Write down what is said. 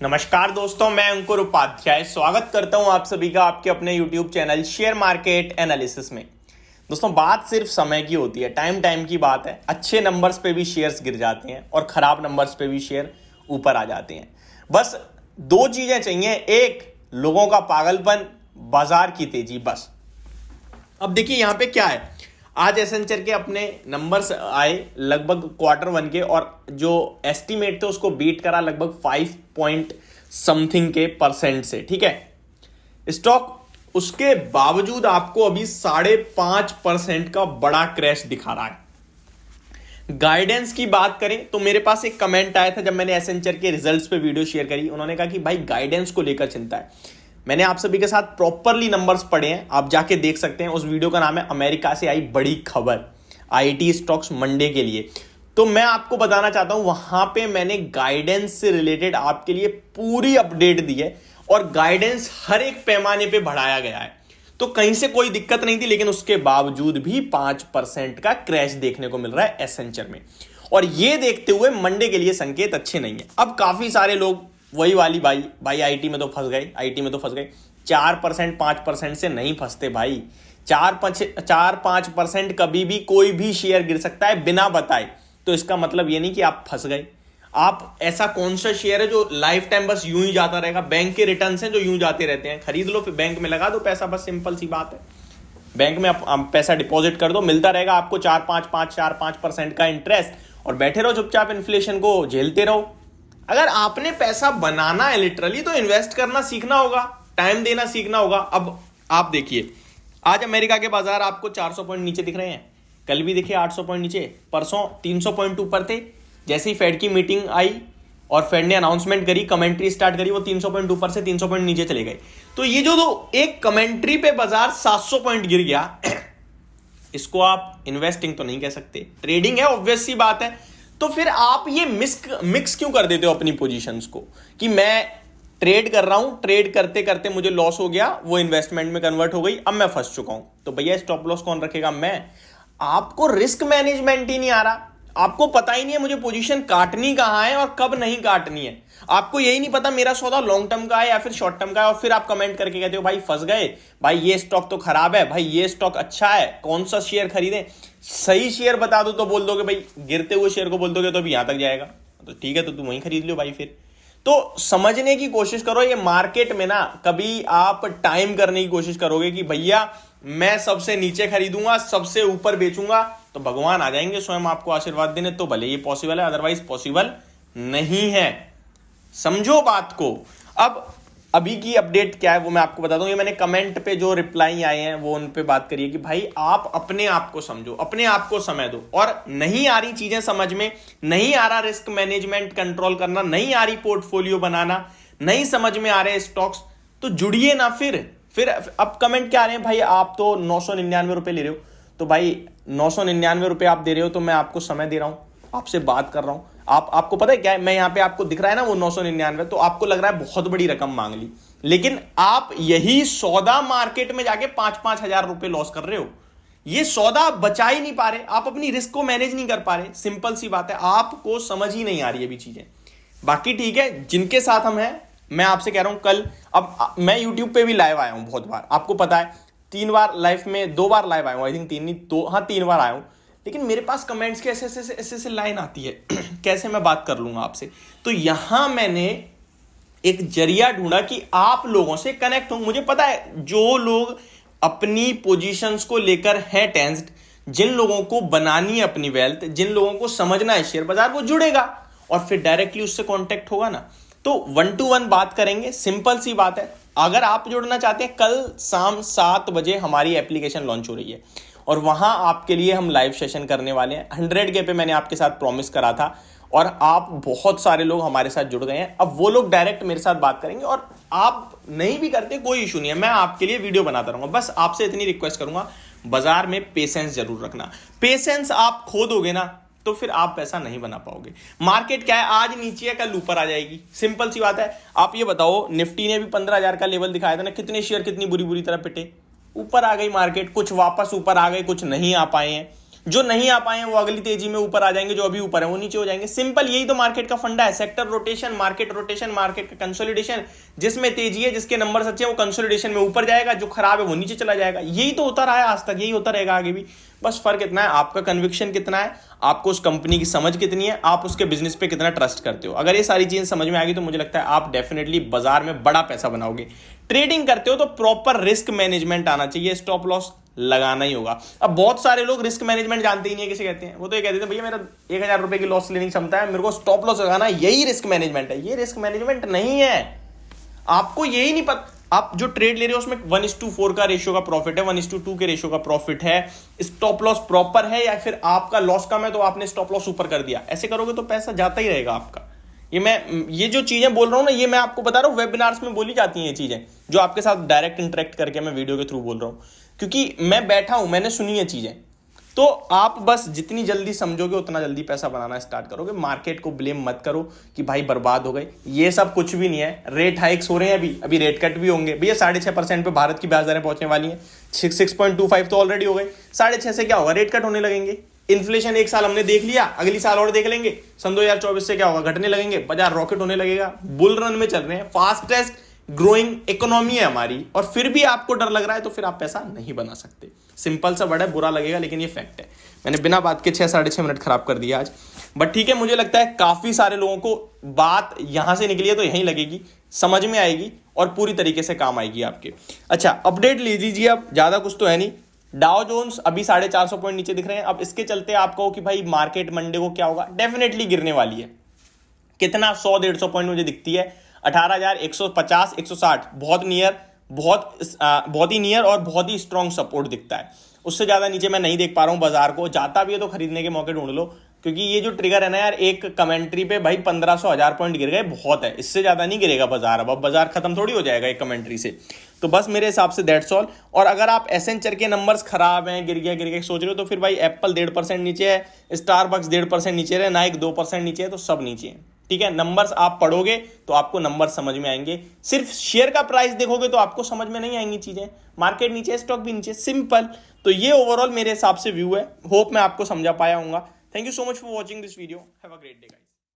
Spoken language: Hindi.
नमस्कार दोस्तों, मैं अंकुर उपाध्याय स्वागत करता हूं आप सभी का आपके अपने YouTube channel share market analysis में। दोस्तों, बात सिर्फ समय की होती है, टाइम की बात है। अच्छे नंबर्स पे भी शेयर्स गिर जाते हैं और खराब नंबर्स पे भी शेयर ऊपर आ जाते हैं। बस दो चीजें चाहिए, एक लोगों का पागलपन, बाजार की तेजी, बस। अब देखिए यहां पे क्या है, आज एसेंचर के अपने नंबर्स आए लगभग क्वार्टर वन के, और जो एस्टीमेट थे उसको बीट करा लगभग 5 पॉइंट समथिंग के परसेंट से। ठीक है, स्टॉक उसके बावजूद आपको अभी 5.5% का बड़ा क्रैश दिखा रहा है। गाइडेंस की बात करें तो मेरे पास एक कमेंट आया था जब मैंने एसेंचर के रिजल्ट्स पे वीडियो शेयर करी। उन्होंने कहा कि भाई गाइडेंस को लेकर चिंता है। मैंने आप सभी के साथ प्रॉपरली नंबर्स पढ़े हैं, आप जाके देख सकते हैं। उस वीडियो का नाम है अमेरिका से आई बड़ी खबर, आईटी स्टॉक्स मंडे के लिए। तो मैं आपको बताना चाहता हूं, वहां पे मैंने गाइडेंस से रिलेटेड आपके लिए पूरी अपडेट दी है और गाइडेंस हर एक पैमाने पे बढ़ाया गया है। तो कहीं से कोई दिक्कत नहीं थी, लेकिन उसके बावजूद भी 5% का क्रैश देखने को मिल रहा है एसेंचर में। और ये देखते हुए मंडे के लिए संकेत अच्छे नहीं है। अब काफी सारे लोग वही वाली भाई आईटी में तो फंस गए। 4% 5% से नहीं फंसते भाई। 4-5% कभी भी कोई भी शेयर गिर सकता है बिना बताए। तो इसका मतलब ये नहीं कि आप फंस गए। आप ऐसा कौन सा शेयर है जो लाइफ टाइम बस यूं ही जाता रहेगा? बैंक के रिटर्न हैं जो यूं जाते रहते हैं, खरीद लो, फिर बैंक में लगा दो पैसा, बस सिंपल सी बात है। बैंक में आप पैसा डिपॉजिट कर दो, मिलता रहेगा आपको 4-5% का इंटरेस्ट, और बैठे रहो चुपचाप, इन्फ्लेशन को झेलते रहो। अगर आपने पैसा बनाना है लिटरली, तो इन्वेस्ट करना सीखना होगा, टाइम देना सीखना होगा। अब आप देखिए, आज अमेरिका के बाजार आपको 400 पॉइंट नीचे दिख रहे हैं, कल भी दिखे 800 पॉइंट नीचे, परसों 300 पॉइंट ऊपर थे। जैसे ही फेड की मीटिंग आई और फेड ने अनाउंसमेंट करी, कमेंट्री स्टार्ट करी, वो 300 पॉइंट ऊपर से 300 पॉइंट नीचे चले गए। तो ये जो एक कमेंट्री पे बाजार 700 पॉइंट गिर गया, इसको आप इन्वेस्टिंग तो नहीं कह सकते, ट्रेडिंग है, ऑब्वियस सी बात है। तो फिर आप ये मिक्स क्यों कर देते हो अपनी पोजीशंस को, कि मैं ट्रेड कर रहा हूं, ट्रेड करते करते मुझे लॉस हो गया, वो इन्वेस्टमेंट में कन्वर्ट हो गई, अब मैं फंस चुका हूं। तो भैया स्टॉप लॉस कौन रखेगा? मैं। आपको रिस्क मैनेजमेंट ही नहीं आ रहा, आपको पता ही नहीं है मुझे पोजीशन काटनी कहां है और कब नहीं काटनी है। आपको यही नहीं पता मेरा सौदा लॉन्ग टर्म का है या फिर शॉर्ट टर्म का है, और फिर आप कमेंट करके कहते हो भाई फंस गए, भाई ये स्टॉक तो खराब है, भाई ये स्टॉक अच्छा है, कौन सा शेयर खरीदें? सही शेयर बता दो तो बोल दोगे भाई, गिरते हुए शेयर को बोल दोगे तो अभी यहां तक जाएगा, तो ठीक है, तो तुम वहीं खरीद लो भाई। फिर तो समझने की कोशिश करो, ये मार्केट में ना कभी आप टाइम करने की कोशिश करोगे कि भैया मैं सबसे नीचे खरीदूंगा, सबसे ऊपर बेचूंगा, तो भगवान आ जाएंगे स्वयं आपको आशीर्वाद देने। तो भले ये पॉसिबल है, अदरवाइज पॉसिबल नहीं है। समझो बात को। अब अभी की अपडेट क्या है वो मैं आपको बता दूं। ये मैंने कमेंट पे जो रिप्लाई आए हैं वो उन पे बात करिए कि भाई आप अपने आप को समझो, अपने आप को समय दो। और नहीं आ रही चीजें समझ में, नहीं आ रहा रिस्क मैनेजमेंट कंट्रोल करना, नहीं आ रही पोर्टफोलियो बनाना, नहीं समझ में आ रहे स्टॉक्स, तो जुड़िए ना। फिर अब कमेंट क्या आ रहे हैं, भाई आप तो 999 रुपए ले रहे हो, तो भाई 999 रुपए आप दे रहे हो, तो मैं आपको समय दे रहा हूं, आपसे बात कर रहा हूं। आपको पता है क्या है, मैं यहां पे आपको दिख रहा है ना वो 999, तो आपको लग रहा है बहुत बड़ी रकम मांग ली, लेकिन आप यही सौदा मार्केट में जाके 5-5 हजार रुपए लॉस कर रहे हो। ये सौदा बचा ही नहीं पा रहे, आप अपनी रिस्क को मैनेज नहीं कर पा रहे। सिंपल सी बात है, आपको समझ ही नहीं आ रही है भी चीजें। बाकी ठीक है, जिनके साथ हम हैं, मैं आपसे कह रहा हूं कल, अब मैं यूट्यूब पे भी लाइव आया हूं बहुत बार, आपको पता है 3 बार लाइव में, 2 बार लाइव आया हूं, आई थिंक 3 बार आया हूं। लेकिन मेरे पास कमेंट्स के ऐसे लाइन आती है कैसे मैं बात कर लूंगा आपसे। तो यहां मैंने एक जरिया ढूंढा कि आप लोगों से कनेक्ट हूं। मुझे पता है जो लोग अपनी पोजीशंस को लेकर हैं टेंस्ड, जिन लोगों को बनानी है अपनी वेल्थ, जिन लोगों को समझना है शेयर बाजार, वो जुड़ेगा और फिर डायरेक्टली उससे कॉन्टेक्ट होगा ना। तो 1 to 1 बात करेंगे, सिंपल सी बात है। अगर आप जुड़ना चाहते हैं, कल शाम 7 बजे हमारी एप्लीकेशन लॉन्च हो रही है और वहां आपके लिए हम लाइव सेशन करने वाले हैं। 100K पे मैंने आपके साथ प्रॉमिस करा था और आप बहुत सारे लोग हमारे साथ जुड़ गए हैं। अब वो लोग डायरेक्ट मेरे साथ बात करेंगे, और आप नहीं भी करते कोई इशू नहीं है, मैं आपके लिए वीडियो बनाता रहूंगा। बस आपसे इतनी रिक्वेस्ट करूंगा, बाजार में पेशेंस जरूर रखना। पेशेंस आप खो दोगे ना तो फिर आप पैसा नहीं बना पाओगे। मार्केट क्या है, आज नीचे है कल ऊपर आ जाएगी, सिंपल सी बात है। आप ये बताओ, निफ्टी ने भी 15,000 का लेवल दिखाया था ना, कितने शेयर कितनी बुरी तरह पिटे, ऊपर आ गई मार्केट, कुछ वापस ऊपर आ गए, कुछ नहीं आ पाए हैं। जो नहीं आ पाए वो अगली तेजी में ऊपर आ जाएंगे, जो अभी ऊपर है वो नीचे हो जाएंगे। सिंपल, यही तो मार्केट का फंडा है। सेक्टर रोटेशन, मार्केट का कंसोलिडेशन, जिसमें तेजी है, जिसके नंबर अच्छे हैं वो कंसोलिडेशन में ऊपर जाएगा, जो खराब है वो नीचे चला जाएगा। यही तो होता रहा है आज तक, यही होता रहेगा आगे भी। बस फर्क इतना है आपका कन्विक्शन कितना है, आपको उस कंपनी की समझ कितनी है, आप उसके बिजनेस पे कितना ट्रस्ट करते हो। अगर ये सारी चीजें समझ में आ गई तो मुझे लगता है आप डेफिनेटली बाजार में बड़ा पैसा बनाओगे। ट्रेडिंग करते हो तो प्रॉपर रिस्क मैनेजमेंट आना चाहिए, स्टॉप लॉस लगाना ही होगा। अब बहुत सारे लोग रिस्क मैनेजमेंट जानते ही नहीं है, किसे कहते हैं। वो तो ये कहते हैं भैया मेरा 1000 रुपए की लॉस लेने की क्षमता है, मेरे को स्टॉप लॉस लगाना, यही रिस्क मैनेजमेंट है। ये रिस्क मैनेजमेंट नहीं है, आपको यही नहीं पता। आप जो ट्रेड ले रहे हो उसमें 1:4 का रेशियो का प्रॉफिट है, 1:2 के रेशियो का प्रॉफिट है, स्टॉप लॉस प्रॉपर है, या फिर आपका लॉस कम है तो आपने स्टॉप लॉस ऊपर कर दिया। ऐसे करोगे तो पैसा जाता ही रहेगा आपका। ये जो चीजें बोल रहा हूं ना, ये मैं आपको बता रहा हूं, वेबिनार्स में बोली जाती हैं ये चीजें, जो आपके साथ डायरेक्ट इंटरेक्ट करके मैं वीडियो के थ्रू बोल रहा हूं, क्योंकि मैं बैठा हूं, मैंने सुनी है चीजें। तो आप बस जितनी जल्दी समझोगे उतना जल्दी पैसा बनाना स्टार्ट करोगे। मार्केट को ब्लेम मत करो कि भाई बर्बाद हो गए, ये सब कुछ भी नहीं है। रेट हाइक्स हो रहे हैं, अभी रेट कट भी होंगे भैया। 6.5% पे भारत की ब्याज दरें पहुंचने वाली हैं। 6.25 तो ऑलरेडी हो गए, 6.5 से क्या होगा, रेट कट होने लगेंगे। इन्फ्लेशन एक साल हमने देख लिया, अगली साल और देख लेंगे। सन 2024 से क्या होगा, घटने लगेंगे, बाजार रॉकेट होने लगेगा। बुल रन में चल रहे हैं, फास्टेस्ट ग्रोइंग इकोनॉमी है हमारी, और फिर भी आपको डर लग रहा है, तो फिर आप पैसा नहीं बना सकते। सिंपल सा वर्ड है, बुरा लगेगा लेकिन ये फैक्ट है। मैंने बिना बात के 6-6.5 मिनट खराब कर दिया आज, बट ठीक है। मुझे लगता है काफी सारे लोगों को बात यहां से निकली है तो यहीं लगेगी, समझ में आएगी और पूरी तरीके से काम आएगी आपके। अच्छा, अपडेट ले लीजिए। अब ज्यादा कुछ तो है नहीं। डाउ जोन्स अभी 450 पॉइंट नीचे दिख रहे हैं। अब इसके चलते आप कहो कि भाई मार्केट मंडे को क्या होगा, डेफिनेटली गिरने वाली है। कितना, 100-150 पॉइंट मुझे दिखती है। 18,150, 160 बहुत नियर, बहुत ही नियर और बहुत ही स्ट्रॉन्ग सपोर्ट दिखता है। उससे ज्यादा नीचे मैं नहीं देख पा रहा हूं बाजार को। जाता भी है तो खरीदने के मौके ढूंढ लो, क्योंकि ये जो ट्रिगर है ना यार, एक कमेंट्री पे भाई 1500-1000 पॉइंट गिर गए, बहुत है। इससे ज्यादा नहीं गिरेगा बाजार। अब बाजार खत्म थोड़ी हो जाएगा एक कमेंट्री से। तो बस मेरे हिसाब से दैट्स ऑल। और अगर आप एसेंचर के नंबर्स खराब हैं, गिर गया सोच रहे हो, तो फिर भाई एप्पल 1.5% नीचे है, स्टारबक्स 1.5% नीचे है, नाइक 2% नीचे है, तो सब नीचे है। ठीक है, नंबर्स आप पढ़ोगे तो आपको नंबर समझ में आएंगे। सिर्फ शेयर का प्राइस देखोगे तो आपको समझ में नहीं आएंगी चीजें। मार्केट नीचे, स्टॉक भी नीचे, सिंपल। तो ये ओवरऑल मेरे हिसाब से व्यू है। होप मैं आपको समझा पाया हूंगा। Thank you so much for watching this video. Have a great day guys.